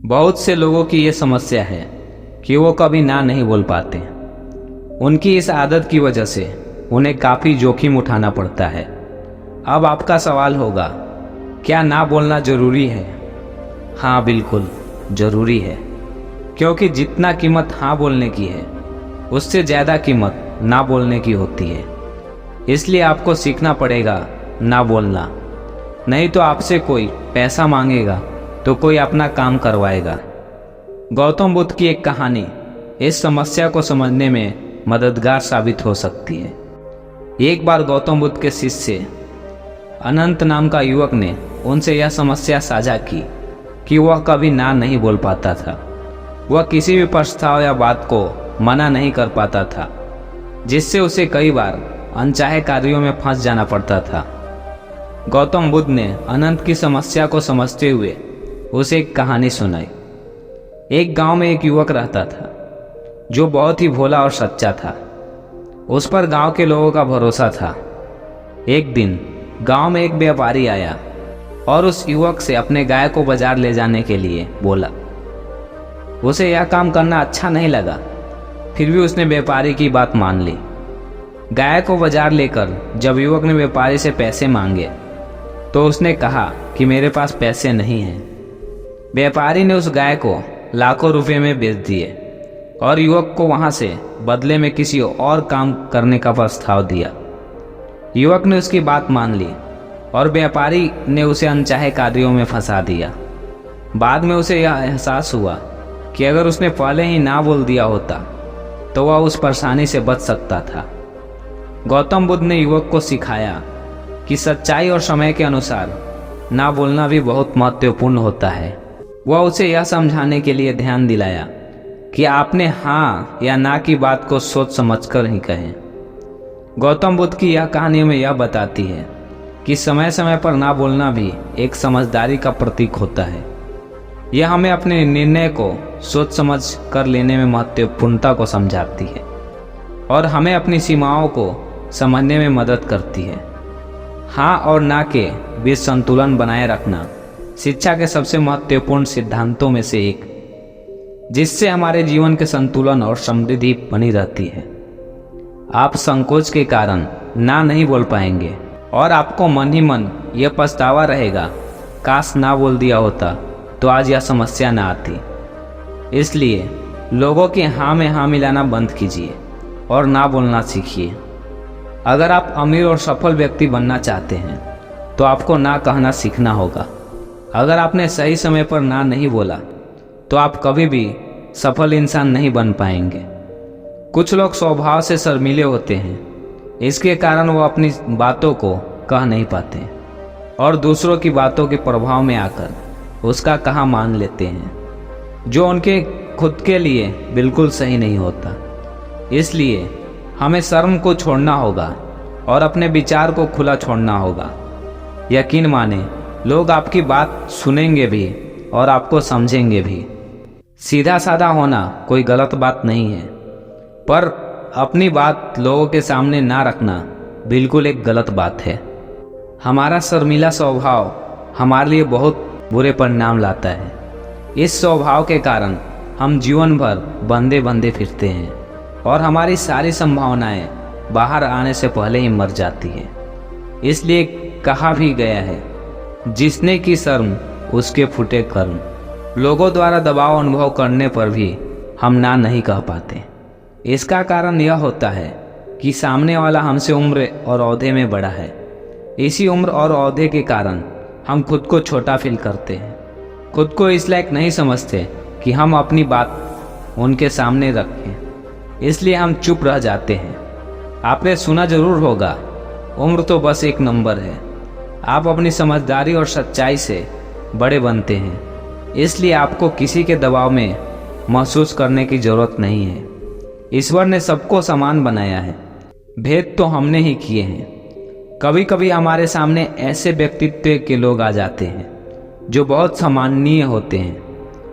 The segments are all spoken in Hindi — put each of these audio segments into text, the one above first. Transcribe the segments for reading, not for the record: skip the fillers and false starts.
बहुत से लोगों की ये समस्या है कि वो कभी ना नहीं बोल पाते। उनकी इस आदत की वजह से उन्हें काफ़ी जोखिम उठाना पड़ता है। अब आपका सवाल होगा, क्या ना बोलना ज़रूरी है? हाँ, बिल्कुल ज़रूरी है, क्योंकि जितना कीमत हाँ बोलने की है उससे ज़्यादा कीमत ना बोलने की होती है। इसलिए आपको सीखना पड़ेगा ना बोलना, नहीं तो आपसे कोई पैसा मांगेगा तो कोई अपना काम करवाएगा। गौतम बुद्ध की एक कहानी इस समस्या को समझने में मददगार साबित हो सकती है। एक बार गौतम बुद्ध के शिष्य अनंत नाम का युवक ने उनसे यह समस्या साझा की कि वह कभी ना नहीं बोल पाता था। वह किसी भी प्रस्ताव या बात को मना नहीं कर पाता था, जिससे उसे कई बार अनचाहे कार्यों में फंस जाना पड़ता था। गौतम बुद्ध ने अनंत की समस्या को समझते हुए उसे एक कहानी सुनाई। एक गांव में एक युवक रहता था जो बहुत ही भोला और सच्चा था। उस पर गांव के लोगों का भरोसा था। एक दिन गांव में एक व्यापारी आया और उस युवक से अपने गाय को बाजार ले जाने के लिए बोला। उसे यह काम करना अच्छा नहीं लगा, फिर भी उसने व्यापारी की बात मान ली। गाय को बाजार लेकर जब युवक ने व्यापारी से पैसे मांगे तो उसने कहा कि मेरे पास पैसे नहीं हैं। व्यापारी ने उस गाय को लाखों रुपए में बेच दिए और युवक को वहां से बदले में किसी और काम करने का प्रस्ताव दिया। युवक ने उसकी बात मान ली और व्यापारी ने उसे अनचाहे कार्यों में फंसा दिया। बाद में उसे यह एहसास हुआ कि अगर उसने पहले ही ना बोल दिया होता तो वह उस परेशानी से बच सकता था। गौतम बुद्ध ने युवक को सिखाया कि सच्चाई और समय के अनुसार ना बोलना भी बहुत महत्वपूर्ण होता है। वह उसे यह समझाने के लिए ध्यान दिलाया कि आपने हाँ या ना की बात को सोच समझकर ही कहें। गौतम बुद्ध की यह कहानी में यह बताती है कि समय समय पर ना बोलना भी एक समझदारी का प्रतीक होता है। यह हमें अपने निर्णय को सोच समझ कर लेने में महत्वपूर्णता को समझाती है और हमें अपनी सीमाओं को समझने में मदद करती है। हाँ और ना के बीच संतुलन बनाए रखना शिक्षा के सबसे महत्वपूर्ण सिद्धांतों में से एक, जिससे हमारे जीवन के संतुलन और समृद्धि बनी रहती है। आप संकोच के कारण ना नहीं बोल पाएंगे और आपको मन ही मन यह पछतावा रहेगा, काश ना बोल दिया होता तो आज यह समस्या ना आती। इसलिए लोगों के हाँ में हाँ मिलाना बंद कीजिए और ना बोलना सीखिए। अगर आप अमीर और सफल व्यक्ति बनना चाहते हैं तो आपको ना कहना सीखना होगा। अगर आपने सही समय पर ना नहीं बोला तो आप कभी भी सफल इंसान नहीं बन पाएंगे। कुछ लोग स्वभाव से शर्मीले होते हैं, इसके कारण वो अपनी बातों को कह नहीं पाते और दूसरों की बातों के प्रभाव में आकर उसका कहा मान लेते हैं, जो उनके खुद के लिए बिल्कुल सही नहीं होता। इसलिए हमें शर्म को छोड़ना होगा और अपने विचार को खुला छोड़ना होगा। यकीन माने, लोग आपकी बात सुनेंगे भी और आपको समझेंगे भी। सीधा साधा होना कोई गलत बात नहीं है, पर अपनी बात लोगों के सामने ना रखना बिल्कुल एक गलत बात है। हमारा शर्मीला स्वभाव हमारे लिए बहुत बुरे परिणाम लाता है। इस स्वभाव के कारण हम जीवन भर बंधे बंधे फिरते हैं और हमारी सारी संभावनाएं बाहर आने से पहले ही मर जाती है। इसलिए कहा भी गया है, जिसने की शर्म उसके फूटे कर्म। लोगों द्वारा दबाव अनुभव करने पर भी हम ना नहीं कह पाते। इसका कारण यह होता है कि सामने वाला हमसे उम्र और ओहदे में बड़ा है। इसी उम्र और ओहदे के कारण हम खुद को छोटा फील करते हैं, खुद को इस लायक नहीं समझते कि हम अपनी बात उनके सामने रखें। इसलिए हम चुप रह जाते हैं। आपने सुना जरूर होगा, उम्र तो बस एक नंबर है। आप अपनी समझदारी और सच्चाई से बड़े बनते हैं, इसलिए आपको किसी के दबाव में महसूस करने की जरूरत नहीं है। ईश्वर ने सबको समान बनाया है, भेद तो हमने ही किए हैं। कभी कभी हमारे सामने ऐसे व्यक्तित्व के लोग आ जाते हैं जो बहुत सम्माननीय होते हैं,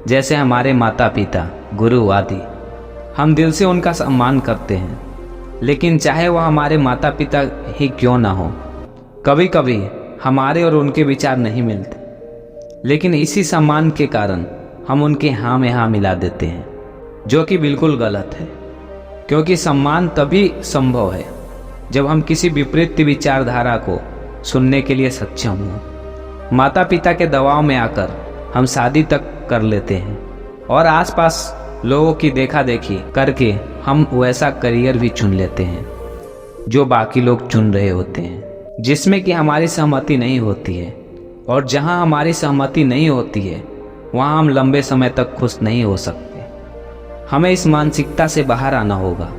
जैसे हमारे माता पिता, गुरु आदि। हम दिल से उनका सम्मान करते हैं, लेकिन चाहे वह हमारे माता पिता ही क्यों ना हो, कभी कभी हमारे और उनके विचार नहीं मिलते। लेकिन इसी सम्मान के कारण हम उनके हाँ में हाँ मिला देते हैं, जो कि बिल्कुल गलत है। क्योंकि सम्मान तभी संभव है जब हम किसी विपरीत विचारधारा को सुनने के लिए सक्षम हों। माता पिता के दबाव में आकर हम शादी तक कर लेते हैं और आसपास लोगों की देखा देखी करके हम वैसा करियर भी चुन लेते हैं जो बाकी लोग चुन रहे होते हैं, जिसमें कि हमारी सहमति नहीं होती है। और जहां हमारी सहमति नहीं होती है वहां हम लंबे समय तक खुश नहीं हो सकते। हमें इस मानसिकता से बाहर आना होगा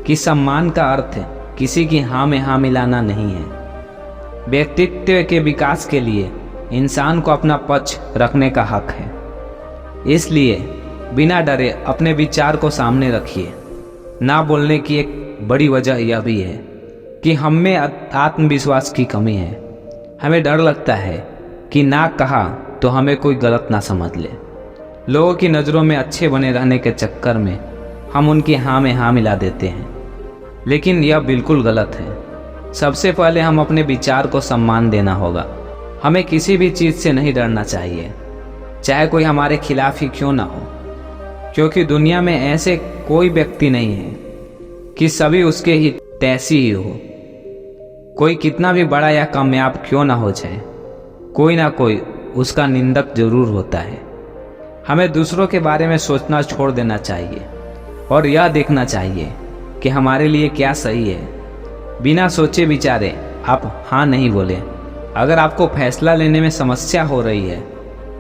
कि सम्मान का अर्थ किसी की हाँ में हाँ मिलाना नहीं है। व्यक्तित्व के विकास के लिए इंसान को अपना पक्ष रखने का हक है। इसलिए बिना डरे अपने विचार को सामने रखिए। ना बोलने की एक बड़ी वजह यह भी है कि हम में आत्मविश्वास की कमी है। हमें डर लगता है कि ना कहा तो हमें कोई गलत ना समझ ले। लोगों की नज़रों में अच्छे बने रहने के चक्कर में हम उनकी हाँ में हाँ मिला देते हैं, लेकिन यह बिल्कुल गलत है। सबसे पहले हम अपने विचार को सम्मान देना होगा। हमें किसी भी चीज़ से नहीं डरना चाहिए, चाहे कोई हमारे खिलाफ ही क्यों ना हो, क्योंकि दुनिया में ऐसे कोई व्यक्ति नहीं है कि सभी उसके ही तैसी ही हो। कोई कितना भी बड़ा या कामयाब क्यों ना हो जाए, कोई ना कोई उसका निंदक जरूर होता है। हमें दूसरों के बारे में सोचना छोड़ देना चाहिए और यह देखना चाहिए कि हमारे लिए क्या सही है। बिना सोचे विचारे आप हाँ नहीं बोले। अगर आपको फैसला लेने में समस्या हो रही है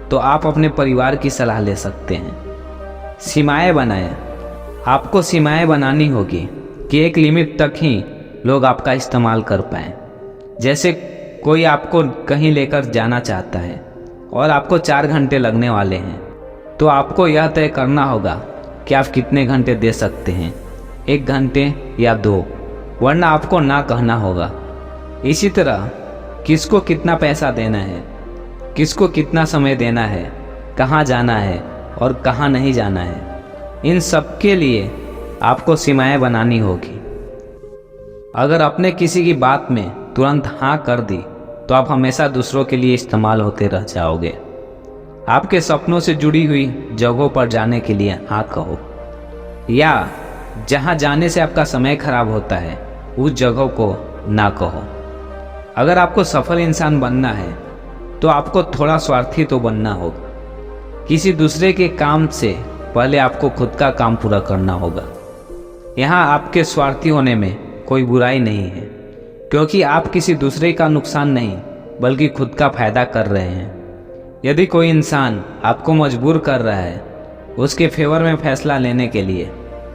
तो आप अपने परिवार की सलाह ले सकते हैं। सीमाएं बनाएं। आपको सीमाएं बनानी होगी कि एक लिमिट तक ही लोग आपका इस्तेमाल कर पाएं। जैसे कोई आपको कहीं लेकर जाना चाहता है और आपको 4 घंटे लगने वाले हैं, तो आपको यह तय करना होगा कि आप कितने घंटे दे सकते हैं, 1 घंटे या 2, वरना आपको ना कहना होगा। इसी तरह किसको कितना पैसा देना है, किसको कितना समय देना है, कहाँ जाना है और कहाँ नहीं जाना है, इन सब के लिए आपको सीमाएं बनानी होगी। अगर आपने किसी की बात में तुरंत हाँ कर दी तो आप हमेशा दूसरों के लिए इस्तेमाल होते रह जाओगे। आपके सपनों से जुड़ी हुई जगहों पर जाने के लिए हाँ कहो, या जहाँ जाने से आपका समय खराब होता है उस जगहों को ना कहो। अगर आपको सफल इंसान बनना है तो आपको थोड़ा स्वार्थी तो बनना होगा। किसी दूसरे के काम से पहले आपको खुद का काम पूरा करना होगा। यहाँ आपके स्वार्थी होने में कोई बुराई नहीं है, क्योंकि आप किसी दूसरे का नुकसान नहीं बल्कि खुद का फायदा कर रहे हैं। यदि कोई इंसान आपको मजबूर कर रहा है उसके फेवर में फैसला लेने के लिए,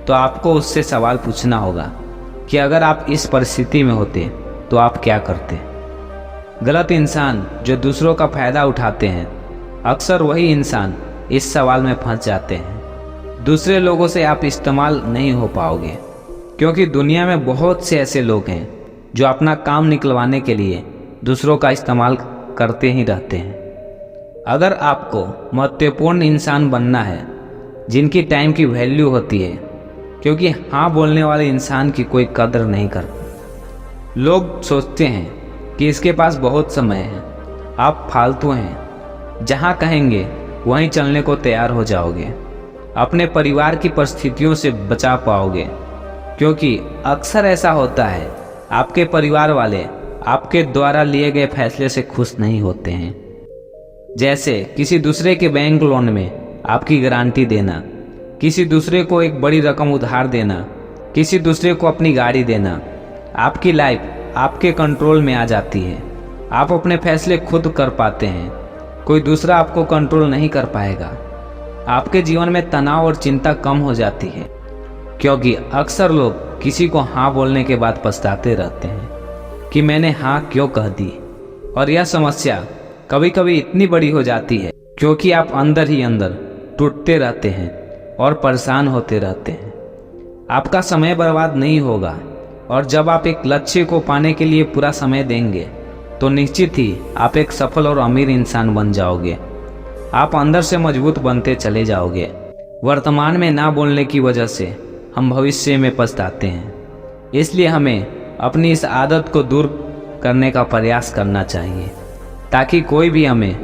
तो आपको उससे सवाल पूछना होगा कि अगर आप इस परिस्थिति में होते तो आप क्या करते। गलत इंसान जो दूसरों का फायदा उठाते हैं, अक्सर वही इंसान इस सवाल में फंस जाते हैं। दूसरे लोगों से आप इस्तेमाल नहीं हो पाओगे, क्योंकि दुनिया में बहुत से ऐसे लोग हैं जो अपना काम निकलवाने के लिए दूसरों का इस्तेमाल करते ही रहते हैं। अगर आपको महत्वपूर्ण इंसान बनना है जिनकी टाइम की वैल्यू होती है, क्योंकि हाँ बोलने वाले इंसान की कोई कदर नहीं करता। लोग सोचते हैं कि इसके पास बहुत समय है, आप फालतू हैं, जहाँ कहेंगे वहीं चलने को तैयार हो जाओगे। अपने परिवार की परिस्थितियों से बचा पाओगे, क्योंकि अक्सर ऐसा होता है आपके परिवार वाले आपके द्वारा लिए गए फैसले से खुश नहीं होते हैं। जैसे किसी दूसरे के बैंक लोन में आपकी गारंटी देना, किसी दूसरे को एक बड़ी रकम उधार देना, किसी दूसरे को अपनी गाड़ी देना। आपकी लाइफ आपके कंट्रोल में आ जाती है। आप अपने फैसले खुद कर पाते हैं, कोई दूसरा आपको कंट्रोल नहीं कर पाएगा। आपके जीवन में तनाव और चिंता कम हो जाती है, क्योंकि अक्सर लोग किसी को हाँ बोलने के बाद पछताते रहते हैं कि मैंने हाँ क्यों कह दी। और यह समस्या कभी कभी इतनी बड़ी हो जाती है क्योंकि आप अंदर ही अंदर टूटते रहते हैं और परेशान होते रहते हैं। आपका समय बर्बाद नहीं होगा, और जब आप एक लक्ष्य को पाने के लिए पूरा समय देंगे तो निश्चित ही आप एक सफल और अमीर इंसान बन जाओगे। आप अंदर से मजबूत बनते चले जाओगे। वर्तमान में ना बोलने की वजह से हम भविष्य में पछताते हैं। इसलिए हमें अपनी इस आदत को दूर करने का प्रयास करना चाहिए, ताकि कोई भी हमें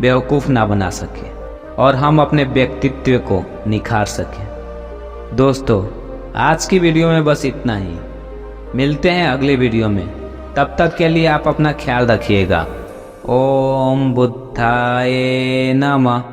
बेवकूफ़ ना बना सके। और हम अपने व्यक्तित्व को निखार सकें। दोस्तों, आज की वीडियो में बस इतना ही। मिलते हैं अगले वीडियो में। तब तक के लिए आप अपना ख्याल रखिएगा। ओम बुद्धाय नमः।